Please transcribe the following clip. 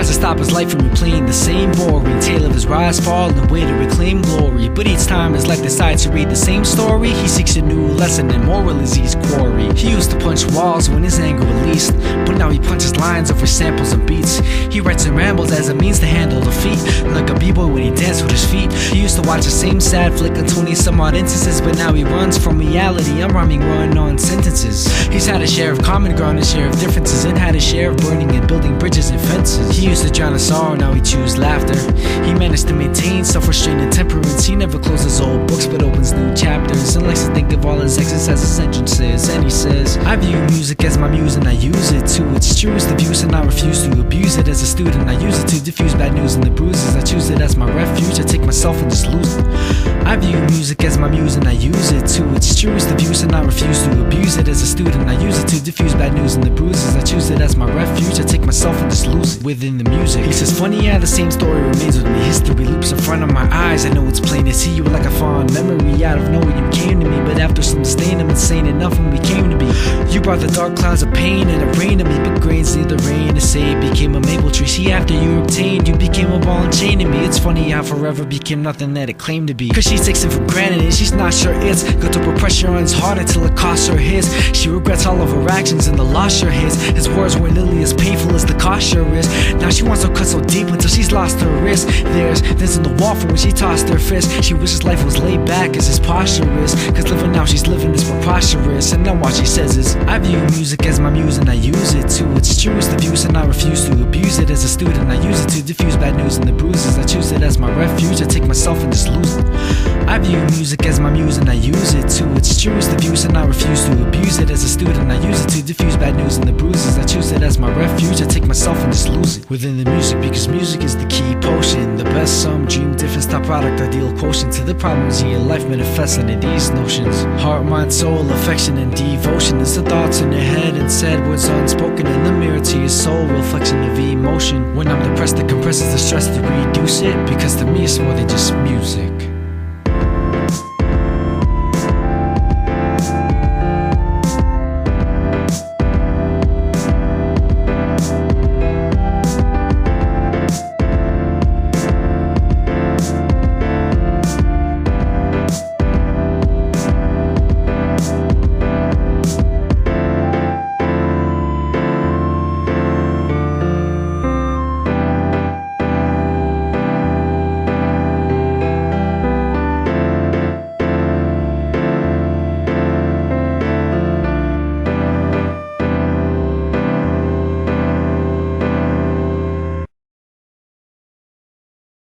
tries to stop his life from replaying the same boring tale of his rise, fall, and way to reclaim glory. But each time his life decides to read the same story, he seeks a new lesson and moral is his quarry. He used to punch walls when his anger released, but now he punches lines over samples and beats. He writes and rambles as a means to handle defeat, like a b-boy when he danced with his feet. He used to watch the same sad flick of 20 some odd instances, but now he runs from reality. I'm rhyming run-on sentences. He's had a share of common ground, a share of differences, and had a share of burning and building bridges and fences. He used to drown in sorrow, now he chooses laughter. He managed to maintain self-restraint and temperance. He never closes old books but opens new chapters, and likes to think of all his exes as his entrances. And he says, I view music as my muse and I use it to its truest abuse, and I refuse to abuse it. As a student I use it to diffuse bad news and the bruises. I choose it as my refuge, I take myself and just lose it. I view music as my muse and I use it to its truest abuse, and I refuse to abuse it. As a student I use it to diffuse bad news and the bruises. I choose it as my refuge, I take myself and just lose it within the music. He says, funny, yeah, the same story remains with me. History loops in front of my eyes, I know it's plain to see you like a fond memory. Out of nowhere you came to me, but after some disdain I'm insane enough when we came to be. You brought the dark clouds of pain and it rained on me, but grains neither rain to say it became a maple tree. See, after you obtained, you became a ball and chain to me. It's funny how forever became nothing that it claimed to be. Cause she takes it for granted and she's not sure it's good to put pressure on his heart until it costs her his. She regrets all of her actions and the loss sure his. His words weren't nearly as painful as the cost sure is. Now she wants to cut so deep until she's lost her wrist. There's in the wall from when she tossed her fist. She wishes life was laid back as his posture is, cause living now she's living is preposterous. And now what she says is, I view music as my muse and I use it to its truest abuse, and I refuse to abuse it. As a student I use it to diffuse bad news and the bruises. I choose it as my refuge, I take myself and just lose it. I view music as my muse and I use it to its truest abuse, and I refuse to abuse it. As a student I use it to diffuse bad news and the bruises. I choose it as my refuge, I take myself and just lose it within the music, because music is the key potion. The best sum, dream, different stop product, ideal quotient to the problems in your life manifesting in these notions. Heart, mind, soul, affection and devotion is the thoughts in your head and said words unspoken in the mirror to your soul, reflection of emotion. When I'm depressed it compresses the stress to reduce it, because to me it's more than just music.